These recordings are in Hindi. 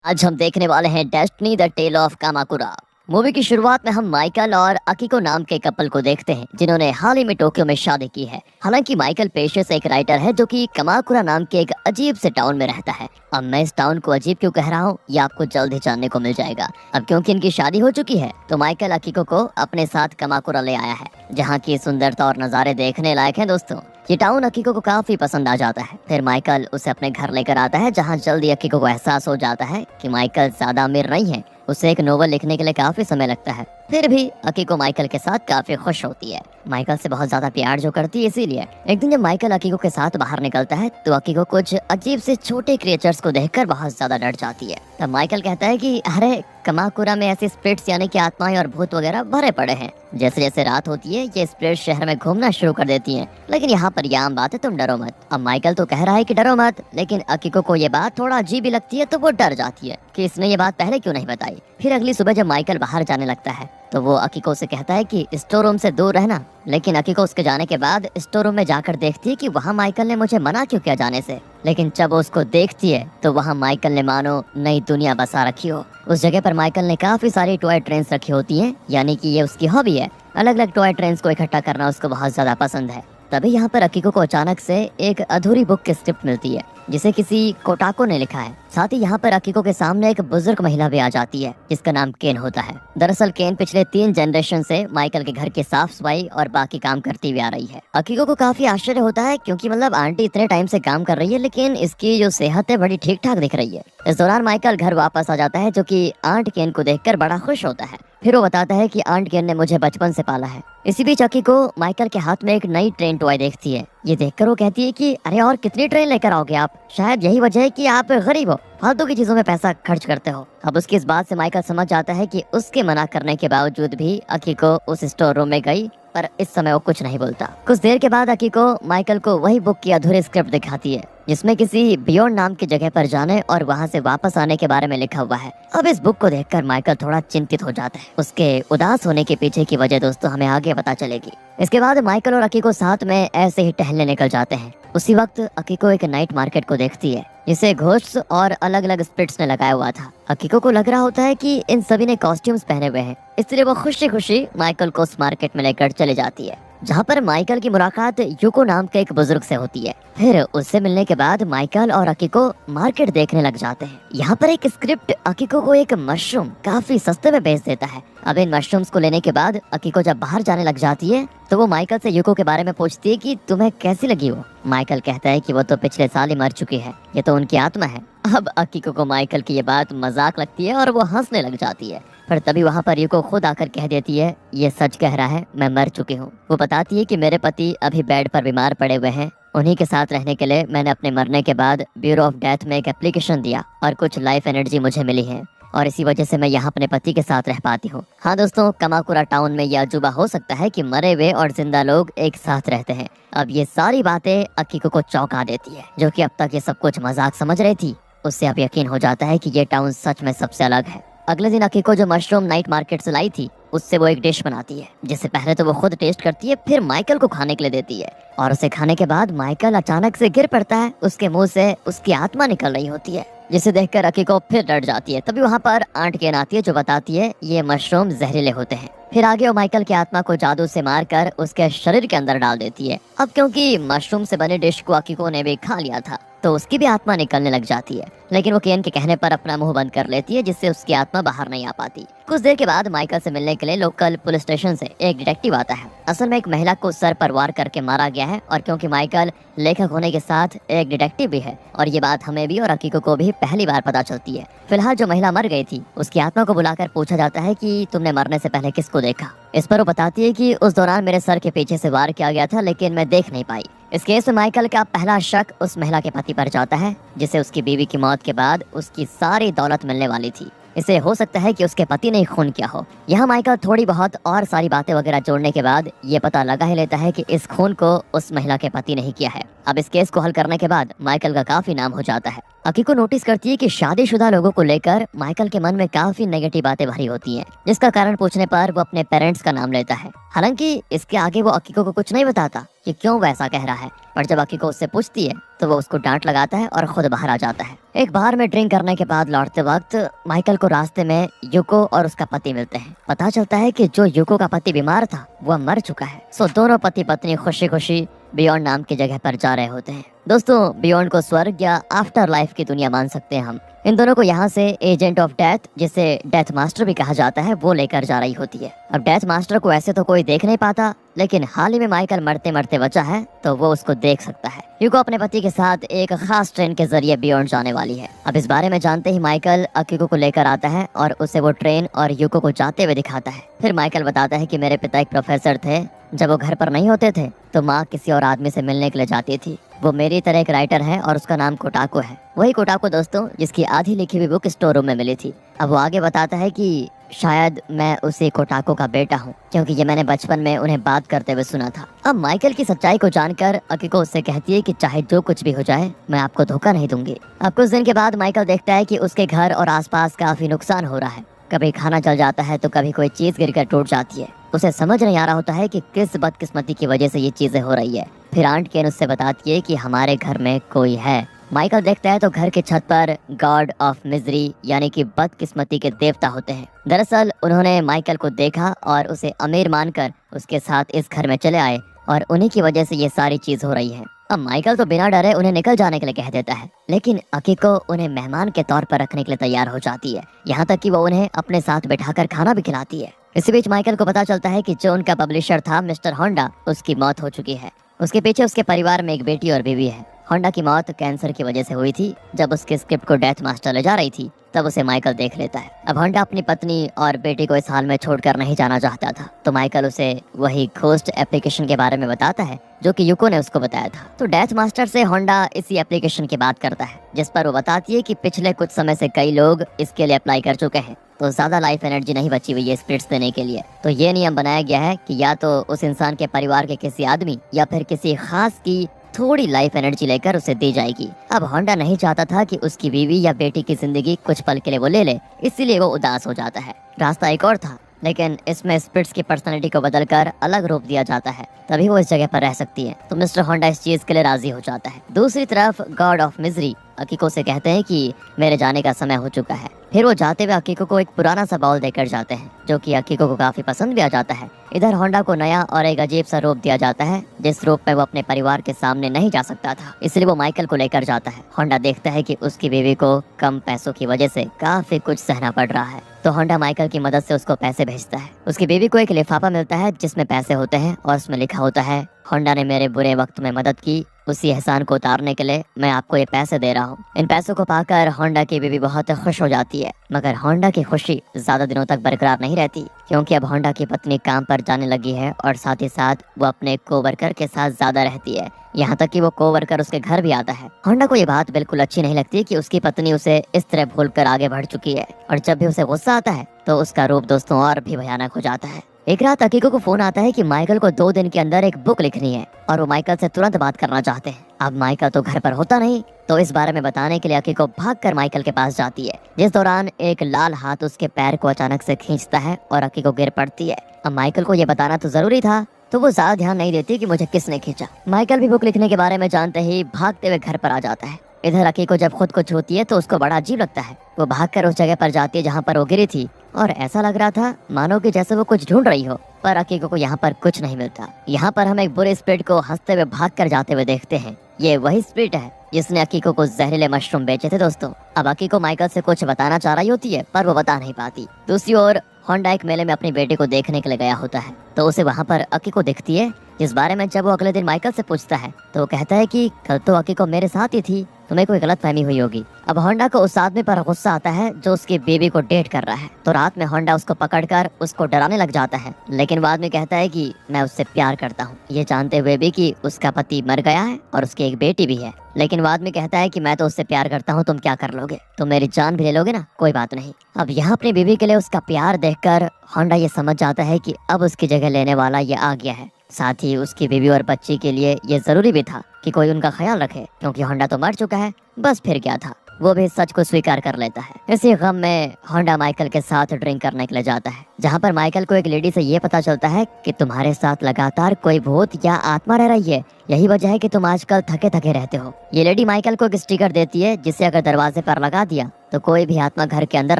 आज हम देखने वाले हैं destiny the tale of Kamakura. Movie की शुरुआत में हम माइकल और अकीको नाम के कपल को देखते हैं जिन्होंने हाल ही में टोक्यो में शादी की है। हालांकि माइकल पेशे से एक राइटर है जो कि कामाकुरा नाम के एक अजीब से टाउन में रहता है। अब मैं इस टाउन को अजीब क्यों कह रहा हूँ ये आपको जल्द ही जानने को मिल जाएगा। अब क्योंकि इनकी शादी हो चुकी है तो माइकल अकीको को अपने साथ कामाकुरा ले आया है, जहाँ की सुंदरता और नज़ारे देखने लायक हैं। दोस्तों, ये टाउन अकीको को काफी पसंद आ जाता है। फिर माइकल उसे अपने घर लेकर आता है, जहाँ जल्दी अकीको को एहसास हो जाता है कि माइकल ज्यादा अमीर नहीं है। उसे एक नोवेल लिखने के लिए काफी समय लगता है। फिर भी अकीको माइकल के साथ काफी खुश होती है। माइकल से बहुत ज्यादा प्यार जो करती है, इसीलिए एक दिन जब माइकल अकीको के साथ बाहर निकलता है तो अकीको कुछ अजीब से छोटे क्रिएचर्स को देखकर बहुत ज्यादा डर जाती है। तब माइकल कहता है कि अरे कामाकुरा में ऐसे स्पिरिट्स यानी कि आत्माएं और भूत वगैरह भरे पड़े हैं। जैसे जैसे रात होती है ये स्पिरिट्स शहर में घूमना शुरू कर देती हैं, लेकिन यहाँ पर ये आम बात है, तुम डरो मत। अब माइकल तो कह रहा है कि डरो मत, लेकिन अकीको को ये बात थोड़ा अजीब ही लगती है तो वो डर जाती है कि इसने ये बात पहले क्यों नहीं बताई। फिर अगली सुबह जब माइकल बाहर जाने लगता है तो वो अकीको से कहता है कि स्टोर रूम से दूर रहना, लेकिन अकीको उसके जाने के बाद स्टोर रूम में जाकर देखती है कि वहाँ माइकल ने मुझे मना क्यों किया जाने से। लेकिन जब वो उसको देखती है तो वहाँ माइकल ने मानो नई दुनिया बसा रखी हो। उस जगह पर माइकल ने काफी सारी टॉय ट्रेन्स रखी होती हैं, यानी कि ये उसकी हॉबी है। अलग अलग टॉय ट्रेन्स को इकट्ठा करना उसको बहुत ज्यादा पसंद है। तभी यहाँ पर अकीको को अचानक से एक अधूरी बुक की स्क्रिप्ट मिलती है जिसे किसी कोटाको ने लिखा है। साथ ही यहाँ पर अकीको के सामने एक बुजुर्ग महिला भी आ जाती है जिसका नाम केन होता है। दरअसल केन पिछले 3 जनरेशन से माइकल के घर की साफ सफाई और बाकी काम करती हुई आ रही है। अकीको को काफी आश्चर्य होता है क्योंकि मतलब आंटी इतने टाइम से काम कर रही है लेकिन इसकी जो सेहत है बड़ी ठीक ठाक दिख रही है। इस दौरान माइकल घर वापस आ जाता है जो कि आंट केन को देखकर बड़ा खुश होता है। फिर वो बताता है कि आंट केन ने मुझे बचपन से पाला है। इसी बीच अकीको माइकल के हाथ में एक नई ट्रेन टॉय देखती है। ये देखकर वो कहती है कि अरे और कितनी ट्रेन लेकर आओगे आप? शायद यही वजह है कि आप गरीब हो, फालतू की चीजों में पैसा खर्च करते हो। अब उसकी इस बात से माइकल समझ जाता है कि उसके मना करने के बावजूद भी अकीको उस स्टोर रूम में गई, पर इस समय वो कुछ नहीं बोलता। कुछ देर के बाद अकीको माइकल को वही बुक की अधूरी स्क्रिप्ट दिखाती है जिसमें किसी बियॉन्ड नाम की जगह पर जाने और वहाँ से वापस आने के बारे में लिखा हुआ है। अब इस बुक को देखकर माइकल थोड़ा चिंतित हो जाता है। उसके उदास होने के पीछे की वजह दोस्तों हमें आगे पता चलेगी। इसके बाद माइकल और अकीको साथ में ऐसे ही टहलने निकल जाते हैं। उसी वक्त अकीको एक नाइट मार्केट को देखती है जिसे घोस्ट्स और अलग अलग स्पिरिट्स ने लगाया हुआ था। अकीको को लग रहा होता है कि इन सभी ने कॉस्ट्यूम्स पहने हुए हैं, इसलिए वो खुशी खुशी माइकल को उस मार्केट में लेकर चले जाती है जहाँ पर माइकल की मुलाकात यूको नाम के एक बुजुर्ग से होती है। फिर उससे मिलने के बाद माइकल और अकीको मार्केट देखने लग जाते हैं। यहाँ पर एक स्क्रिप्ट अकीको को एक मशरूम काफी सस्ते में बेच देता है। अब इन मशरूम्स को लेने के बाद अकीको जब बाहर जाने लग जाती है तो वो माइकल से यूको के बारे में पूछती है कि तुम्हें कैसी लगी वो। माइकल कहता है कि वो तो पिछले साल ही मर चुकी है, ये तो उनकी आत्मा है। अब अकीको को माइकल की ये बात मजाक लगती है और वो हंसने लग जाती है। पर तभी वहाँ पर यूको खुद आकर कह देती है ये सच कह रहा है, मैं मर चुकी हूँ। वो बताती है कि मेरे पति अभी बेड पर बीमार पड़े हुए हैं, उन्हीं के साथ रहने के लिए मैंने अपने मरने के बाद ब्यूरो ऑफ डेथ में एक एप्लीकेशन दिया और कुछ लाइफ एनर्जी मुझे मिली है और इसी वजह से मैं यहाँ अपने पति के साथ रह पाती हूँ। हाँ दोस्तों, कामाकुरा टाउन में यह अजूबा हो सकता है कि मरे हुए और जिंदा लोग एक साथ रहते हैं। अब ये सारी बातें अकीको को चौंका देती है, जो कि अब तक ये सब कुछ मजाक समझ रही थी। उससे अब यकीन हो जाता है कि ये टाउन सच में सबसे अलग है। अगले दिन अकीको जो मशरूम नाइट मार्केट से लाई थी उससे वो एक डिश बनाती है जिसे पहले तो वो खुद टेस्ट करती है, फिर माइकल को खाने के लिए देती है। और उसे खाने के बाद माइकल अचानक से गिर पड़ता है। उसके मुंह से उसकी आत्मा निकल रही होती है जिसे देखकर अकीको फिर डर जाती है। तभी वहाँ पर आंट केन आती है जो बताती है ये मशरूम जहरीले होते हैं। फिर आगे वो माइकल की आत्मा को जादू से मारकर उसके शरीर के अंदर डाल देती है। अब क्योंकि मशरूम से बने डिश को अकीको ने भी खा लिया था तो उसकी भी आत्मा निकलने लग जाती है, लेकिन वो केन के कहने पर अपना मुंह बंद कर लेती है जिससे उसकी आत्मा बाहर नहीं आ पाती। कुछ देर के बाद माइकल से मिलने के लिए लोकल पुलिस स्टेशन से एक डिटेक्टिव आता है। असल में एक महिला को सर पर वार करके मारा गया है और क्योंकि माइकल लेखक होने के साथ एक डिटेक्टिव भी है और ये बात हमें भी और अकीको को भी पहली बार पता चलती है। फिलहाल जो महिला मर गई थी उसकी आत्मा को बुलाकर पूछा जाता है कि तुमने मरने से पहले किसको देखा। इस पर वो बताती है कि उस दौरान मेरे सर के पीछे से वार किया गया था लेकिन मैं देख नहीं पाई। इस केस में माइकल का पहला शक उस महिला के पति पर जाता है जिसे उसकी बीवी की मौत के बाद उसकी सारी दौलत मिलने वाली थी। इसे हो सकता है कि उसके पति ने खून किया हो। यहाँ माइकल थोड़ी बहुत और सारी बातें वगैरह जोड़ने के बाद ये पता लगा ही लेता है कि इस खून को उस महिला के पति ने ही किया है। अब इस केस को हल करने के बाद माइकल का काफी नाम हो जाता है। अकीको नोटिस करती है कि शादीशुदा लोगों को लेकर माइकल के मन में काफी नेगेटिव बातें भरी होती हैं, जिसका कारण पूछने पर वो अपने पेरेंट्स का नाम लेता है। हालांकि इसके आगे वो अकीको को कुछ नहीं बताता कि क्यों वैसा कह रहा है, पर जब अकीको उससे पूछती है तो वो उसको डांट लगाता है और खुद बाहर आ जाता है। एक बार में ड्रिंक करने के बाद लौटते वक्त माइकल को रास्ते में यूको और उसका पति मिलते हैं। पता चलता है कि जो यूको का पति बीमार था वह मर चुका है। सो दोनों पति पत्नी खुशी खुशी बियॉन्ड नाम की जगह पर जा रहे होते हैं। दोस्तों, बियॉन्ड को स्वर्ग या आफ्टर लाइफ की दुनिया मान सकते हैं हम। इन दोनों को यहाँ से एजेंट ऑफ डेथ, जिसे डेथ मास्टर भी कहा जाता है, वो लेकर जा रही होती है। अब डेथ मास्टर को ऐसे तो कोई देख नहीं पाता, लेकिन हाल ही में माइकल मरते मरते बचा है तो वो उसको देख सकता है। यूको अपने पति के साथ एक खास ट्रेन के जरिए बियॉन्ड जाने वाली है। अब इस बारे में जानते ही माइकल अकीको को लेकर आता है और उसे वो ट्रेन और यूको को जाते हुए दिखाता है। फिर माइकल बताता है कि मेरे पिता एक प्रोफेसर थे, जब वो घर पर नहीं होते थे तो माँ किसी और आदमी से मिलने के लिए जाती थी। वो मेरी तरह एक राइटर है और उसका नाम कोटाको है। वही कोटाको दोस्तों जिसकी आधी लिखी हुई बुक स्टोर रूम में मिली थी। अब वो आगे बताता है कि शायद मैं उसी कोटाको का बेटा हूँ, क्योंकि ये मैंने बचपन में उन्हें बात करते हुए सुना था। अब माइकल की सच्चाई को जानकर अकीको उससे कहती है कि चाहे जो कुछ भी हो जाए मैं आपको धोखा नहीं दूंगी। अब कुछ दिन के बाद माइकल देखता है कि उसके घर और आसपास काफी नुकसान हो रहा है। कभी खाना जल जाता है तो कभी कोई चीज गिरकर टूट जाती है। उसे समझ नहीं आ रहा होता है कि किस बदकिस्मती की वजह से ये चीजें हो रही है। फिर आंट केन उससे बताती है कि हमारे घर में कोई है। माइकल देखता है तो घर की छत पर गॉड ऑफ मिजरी यानी कि बदकिस्मती के देवता होते हैं। दरअसल उन्होंने माइकल को देखा और उसे अमीर मानकर उसके साथ इस घर में चले आए और उन्हीं की वजह से ये सारी चीज हो रही है। अब माइकल तो बिना डरे उन्हें निकल जाने के लिए कह देता है, लेकिन अकीको उन्हें मेहमान के तौर पर रखने के लिए तैयार हो जाती है। यहाँ तक कि वो उन्हें अपने साथ बिठाकर खाना भी खिलाती है। इसी बीच माइकल को पता चलता है कि जो उनका पब्लिशर था मिस्टर होंडा, उसकी मौत हो चुकी है। उसके पीछे उसके परिवार में एक बेटी और बीवी है। होंडा की मौत कैंसर की वजह से हुई थी। जब उसके स्क्रिप्ट को डेथ मास्टर ले जा रही थी तब उसे माइकल देख लेता है। अब होंडा अपनी पत्नी और बेटी को इस हाल में छोड़कर नहीं जाना चाहता था, तो माइकल उसे वही घोस्ट एप्लीकेशन के बारे में बताता है जो कि यूको ने उसको बताया था। तो डेथ मास्टर से होंडा इसी एप्लीकेशन की बात करता है, जिस पर वो बताती है कि पिछले कुछ समय से कई लोग इसके लिए अप्लाई कर चुके हैं, तो ज्यादा लाइफ एनर्जी नहीं बची हुई है स्पिरिट्स देने के लिए। तो ये नियम बनाया गया है कि या तो उस इंसान के परिवार के किसी आदमी या फिर किसी खास की थोड़ी लाइफ एनर्जी लेकर उसे दी जाएगी। अब होंडा नहीं चाहता था कि उसकी बीवी या बेटी की जिंदगी कुछ पल के लिए वो ले ले, इसीलिए वो उदास हो जाता है। रास्ता एक और था, लेकिन इसमें स्पिरिट्स की पर्सनालिटी को बदलकर अलग रूप दिया जाता है, तभी वो इस जगह पर रह सकती है। तो मिस्टर होंडा इस चीज के लिए राजी हो जाता है। दूसरी तरफ गॉड ऑफ मिजरी अकीको से कहते हैं कि मेरे जाने का समय हो चुका है। फिर वो जाते हुए अकीको को एक पुराना सा बाउल देकर जाते हैं, जो कि अकीको को काफी पसंद भी आ जाता है। इधर होंडा को नया और एक अजीब सा रूप दिया जाता है, जिस रूप में वो अपने परिवार के सामने नहीं जा सकता था, इसलिए वो माइकल को लेकर जाता है। होंडा देखता है कि उसकी बीवी को कम पैसों की वजह से काफी कुछ सहना पड़ रहा है, तो होंडा माइकल की मदद से उसको पैसे भेजता है। उसकी बीवी को एक लिफाफा मिलता है जिसमें पैसे होते हैं और उसमें लिखा होता है, होंडा ने मेरे बुरे वक्त में मदद की, उसी एहसान को उतारने के लिए मैं आपको ये पैसे दे रहा हूँ। इन पैसों को पाकर होंडा की बीवी बहुत खुश हो जाती है, मगर होंडा की खुशी ज्यादा दिनों तक बरकरार नहीं रहती, क्योंकि अब होंडा की पत्नी काम पर जाने लगी है और साथ ही साथ वो अपने कोवर्कर के साथ ज्यादा रहती है। यहाँ तक कि वो कोवर्कर उसके घर भी आता है। होंडा को ये बात बिल्कुल अच्छी नहीं लगती कि उसकी पत्नी उसे इस तरह भूलकर आगे बढ़ चुकी है, और जब भी उसे गुस्सा आता है तो उसका रूप दोस्तों और भी भयानक हो जाता है। एक रात अकीको को फोन आता है कि माइकल को 2 दिन के अंदर एक बुक लिखनी है और वो माइकल से तुरंत बात करना चाहते हैं। अब माइकल तो घर पर होता नहीं, तो इस बारे में बताने के लिए अकीको भागकर माइकल के पास जाती है, जिस दौरान एक लाल हाथ उसके पैर को अचानक से खींचता है और अकीको गिर पड़ती है। अब माइकल को ये बताना तो जरूरी था, तो वो ज्यादा ध्यान नहीं देती कि मुझे किसने खींचा। माइकल भी बुक लिखने के बारे में जानते ही भागते हुए घर पर आ जाता है। इधर अकीको जब खुद को छूती है तो उसको बड़ा अजीब लगता है। वो भागकर उस जगह पर जाती है जहाँ पर वो गिरी थी, और ऐसा लग रहा था मानो कि जैसे वो कुछ ढूंढ रही हो, पर अकीको को यहाँ पर कुछ नहीं मिलता। यहाँ पर हम एक बुरे स्पिरिट को हंसते हुए भागकर जाते हुए देखते हैं। ये वही स्पिरिट है जिसने अकीको को जहरीले मशरूम बेचे थे दोस्तों। अब अकीको माइकल से कुछ बताना चाह रही होती है, पर वो बता नहीं पाती। दूसरी ओर होंडा एक मेले में अपनी बेटी को देखने के लिए गया होता है, तो उसे वहाँ पर अकीको दिखती है, जिस बारे में जब वो अगले दिन माइकल से पूछता है तो वो कहता है कि कल तो अकीको मेरे साथ ही थी, तुम्हें कोई गलत फहमी हुई होगी। अब होंडा को उस आदमी पर गुस्सा आता है जो उसकी बीवी को डेट कर रहा है, तो रात में होंडा उसको पकड़कर उसको डराने लग जाता है, लेकिन बाद में कहता है कि मैं उससे प्यार करता हूँ, ये जानते हुए भी कि उसका पति मर गया है और उसकी एक बेटी भी है। लेकिन बाद में कहता है कि मैं तो उससे प्यार करता हूँ, तुम क्या कर लोगे, तुम मेरी जान भी ले लोगे ना, कोई बात नहीं। अब यहाँ अपनी बीवी के लिए उसका प्यार देखकर होंडा ये समझ जाता है कि अब उसकी जगह लेने वाला ये आ गया है। साथ ही उसकी बीवी और बच्ची के लिए ये जरूरी भी था कि कोई उनका ख्याल रखे, क्योंकि होंडा तो मर चुका है, बस फिर क्या था। वो भी सच को स्वीकार कर लेता है। इसी गम में होंडा माइकल के साथ ड्रिंक करने के लिए जाता है, जहाँ पर माइकल को एक लेडी से ये पता चलता है कि तुम्हारे साथ लगातार कोई भूत या आत्मा रह रही है, यही वजह है कि तुम आजकल थके थके रहते हो। ये लेडी माइकल को एक स्टिकर देती है जिसे अगर दरवाजे पर लगा दिया तो कोई भी आत्मा घर के अंदर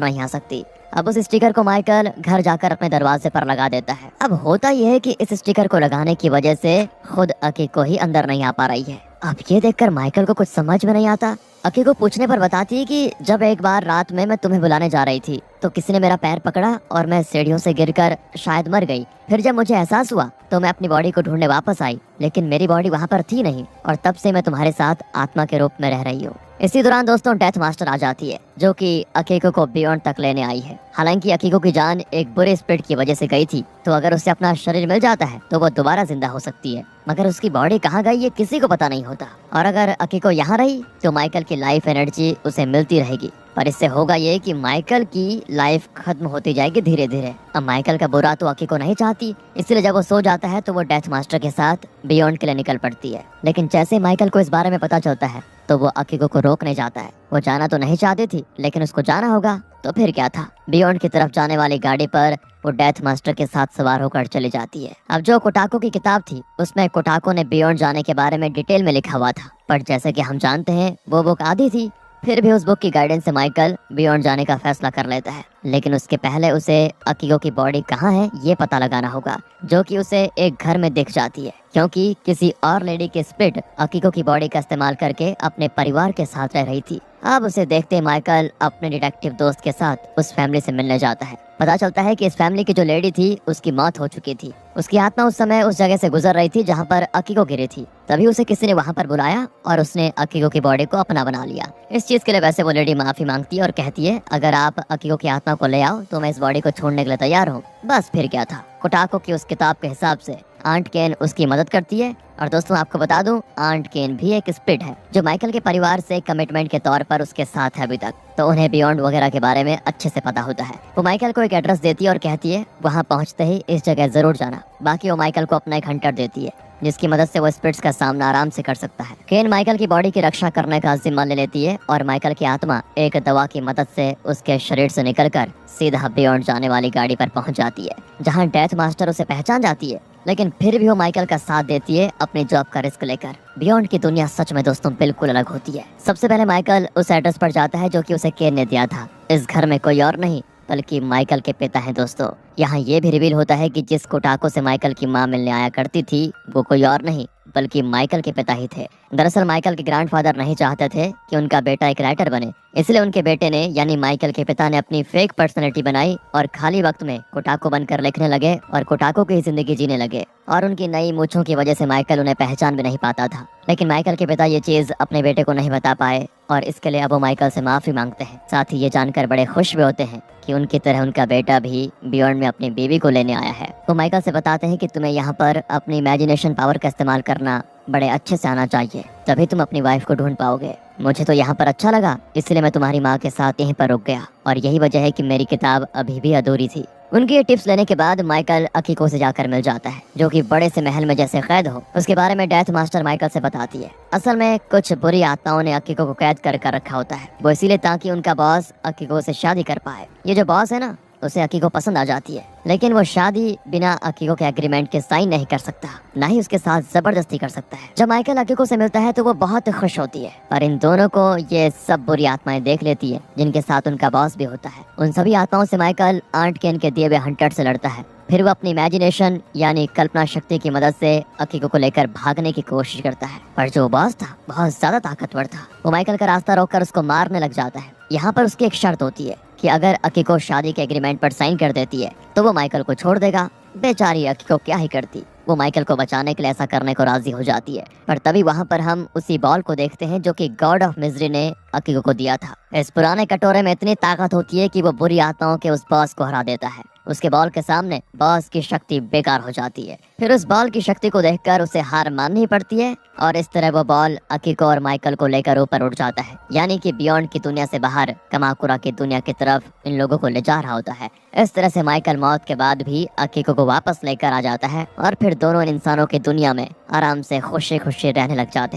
नहीं आ सकती। अब उस स्टिकर को माइकल घर जाकर अपने दरवाजे पर लगा देता है। अब होता यह है कि इस स्टिकर को लगाने की वजह से खुद अकीको ही अंदर नहीं आ पा रही है। अब ये देखकर माइकल को कुछ समझ में नहीं आता। अकीको पूछने पर बताती है कि जब एक बार रात में मैं तुम्हें बुलाने जा रही थी तो किसी ने मेरा पैर पकड़ा और मैं सीढ़ियों से गिरकर शायद मर गई। फिर जब मुझे एहसास हुआ तो मैं अपनी बॉडी को ढूंढने वापस आई, लेकिन मेरी बॉडी वहाँ पर थी नहीं और तब से मैं तुम्हारे साथ आत्मा के रूप में रह रही हूँ। इसी दौरान दोस्तों डेथ मास्टर आ जाती है, जो कि अकीको को बियॉन्ड तक लेने आई है। हालांकि अकीको की जान एक बुरे स्पिरिट की वजह से गई थी, तो अगर उसे अपना शरीर मिल जाता है तो वो दोबारा जिंदा हो सकती है, मगर उसकी बॉडी कहाँ गई ये किसी को पता नहीं होता। और अगर अकीको यहाँ रही तो माइकल की लाइफ एनर्जी उसे मिलती रहेगी, पर इससे होगा ये कि माइकल की लाइफ खत्म होती जाएगी धीरे धीरे। अब माइकल का बुरा तो अकीको नहीं चाहती, इसलिए जब वो सो जाता है तो वो डेथ मास्टर के साथ बियॉन्ड के लिए निकल पड़ती है। लेकिन जैसे माइकल को इस बारे में पता चलता है तो वो अकीको को रोकने जाता है। वो जाना तो नहीं चाहती थी, लेकिन उसको जाना होगा तो फिर क्या था। बियॉन्ड की तरफ जाने वाली गाड़ी पर वो डेथ मास्टर के साथ सवार होकर चली जाती है। अब जो कोटाको की किताब थी उसमें कोटाको ने बियॉन्ड जाने के बारे में डिटेल में लिखा हुआ था, पर जैसे कि हम जानते हैं वो बुक आधी थी। फिर भी उस बुक की गाइडेंस से माइकल बियॉन्ड जाने का फैसला कर लेता है, लेकिन उसके पहले उसे अकीको की बॉडी कहाँ है ये पता लगाना होगा, जो कि उसे एक घर में दिख जाती है, क्योंकि किसी और लेडी के स्पिरिट अकीको की बॉडी का इस्तेमाल करके अपने परिवार के साथ रह रही थी। अब उसे देखते माइकल अपने डिटेक्टिव दोस्त के साथ उस फैमिली से मिलने जाता है। पता चलता है कि इस फैमिली की जो लेडी थी उसकी मौत हो चुकी थी। उसकी आत्मा उस समय उस जगह से गुजर रही थी जहाँ पर अकीको गिरी थी। तभी उसे किसी ने वहाँ पर बुलाया और उसने अकीको की बॉडी को अपना बना लिया। इस चीज के लिए वैसे वो लेडी माफी मांगती है और कहती है अगर आप अकीको की आत्मा को ले आओ तो मैं इस बॉडी को छोड़ने के लिए तैयार हूँ। बस फिर क्या था, कोटाको की उस किताब के हिसाब से आंट केन उसकी मदद करती है। और दोस्तों आपको बता दूं, आंट केन भी एक स्पिरिट है जो माइकल के परिवार से कमिटमेंट के तौर पर उसके साथ है अभी तक, तो उन्हें बियॉन्ड वगैरह के बारे में अच्छे से पता होता है। वो माइकल को एक एड्रेस देती है और कहती है वहाँ पहुँचते ही इस जगह जरूर जाना। बाकी वो माइकल को अपना एक हंटर देती है जिसकी मदद से वो स्पिरिट्स का सामना आराम से कर सकता है। केन माइकल की बॉडी की रक्षा करने का जिम्मा ले लेती है और माइकल की आत्मा एक दवा की मदद से उसके शरीर से निकलकर सीधा बियॉन्ड जाने वाली गाड़ी पर पहुंच जाती है, जहां डेथ मास्टर उसे पहचान जाती है, लेकिन फिर भी वो माइकल का साथ देती है अपनी जॉब का रिस्क लेकर। बियॉन्ड की दुनिया सच में दोस्तों बिल्कुल अलग होती है। सबसे पहले माइकल उस एड्रेस पर जाता है जो कि उसे केन ने दिया था। इस घर में कोई और नहीं बल्कि माइकल के पिता हैं दोस्तों। यहाँ ये भी रिवील होता है कि जिस कोटाको से माइकल की माँ मिलने आया करती थी वो कोई और नहीं बल्कि माइकल के पिता ही थे। दरअसल माइकल के ग्रैंडफादर नहीं चाहते थे कि उनका बेटा एक राइटर बने, इसलिए उनके बेटे ने यानी माइकल के पिता ने अपनी फेक पर्सनैलिटी बनाई और खाली वक्त में कोटाको बनकर लिखने लगे और कोटाको की जिंदगी जीने लगे। और उनकी नई मूंछों की वजह से माइकल उन्हें पहचान भी नहीं पाता था। लेकिन माइकल के पिता ये चीज अपने बेटे को नहीं बता पाए और इसके लिए अब वो माइकल से माफी मांगते हैं। साथ ही ये जानकर बड़े खुश भी होते हैं कि उनकी तरह उनका बेटा भी बियॉन्ड में अपनी बीवी को लेने आया है। वो माइकल से बताते हैं कि तुम्हें यहाँ पर अपनी इमेजिनेशन पावर का इस्तेमाल करना बड़े अच्छे से आना चाहिए, तभी तुम अपनी वाइफ को ढूंढ पाओगे। मुझे तो यहाँ पर अच्छा लगा, इसलिए मैं तुम्हारी माँ के साथ यहीं पर रुक गया और यही वजह है कि मेरी किताब अभी भी अधूरी थी। उनकी ये टिप्स लेने के बाद माइकल अकीको से जाकर मिल जाता है, जो कि बड़े से महल में जैसे कैद हो। उसके बारे में डेथ मास्टर माइकल से बताती है। असल में कुछ बुरी आत्माओं ने अकीको को कैद कर रखा होता है, वो इसीलिए ताकि उनका बॉस अकीको से शादी कर पाए। ये जो बॉस है ना उसे अकीको पसंद आ जाती है, लेकिन वो शादी बिना अकीको के एग्रीमेंट के साइन नहीं कर सकता, ना ही उसके साथ जबरदस्ती कर सकता है। जब माइकल अकीको से मिलता है तो वो बहुत खुश होती है, पर इन दोनों को ये सब बुरी आत्माएं देख लेती है जिनके साथ उनका बॉस भी होता है। उन सभी आत्माओं से माइकल आंट केन के दिए हुए हंटर से लड़ता है। फिर वो अपनी इमेजिनेशन यानी कल्पना शक्ति की मदद से अकीको को लेकर भागने की कोशिश करता है, पर जो बॉस था बहुत ज्यादा ताकतवर था। वो माइकल का रास्ता रोककर उसको मारने लग जाता है। यहाँ पर उसकी एक शर्त होती है कि अगर अकीको शादी के एग्रीमेंट पर साइन कर देती है तो वो माइकल को छोड़ देगा। बेचारी अकीको क्या ही करती, वो माइकल को बचाने के लिए ऐसा करने को राजी हो जाती है। पर तभी वहाँ पर हम उसी बॉल को देखते हैं जो कि गॉड ऑफ मिजरी ने अकीको को दिया था। इस पुराने कटोरे में इतनी ताकत होती है कि वो बुरी आत्माओं के उस बॉस को हरा देता है। उसके बॉल के सामने बॉस की शक्ति बेकार हो जाती है। फिर उस बॉल की शक्ति को देखकर उसे हार माननी पड़ती है और इस तरह वो बॉल अकीको और माइकल को लेकर ऊपर उड़ जाता है, यानी कि बियॉन्ड की दुनिया से बाहर कमाकुरा की दुनिया की तरफ इन लोगों को ले जा रहा होता है। इस तरह से माइकल मौत के बाद भी अकीको को वापस लेकर आ जाता है और फिर दोनों इंसानों की दुनिया में आराम से खुशी खुशी रहने लग जाते हैं।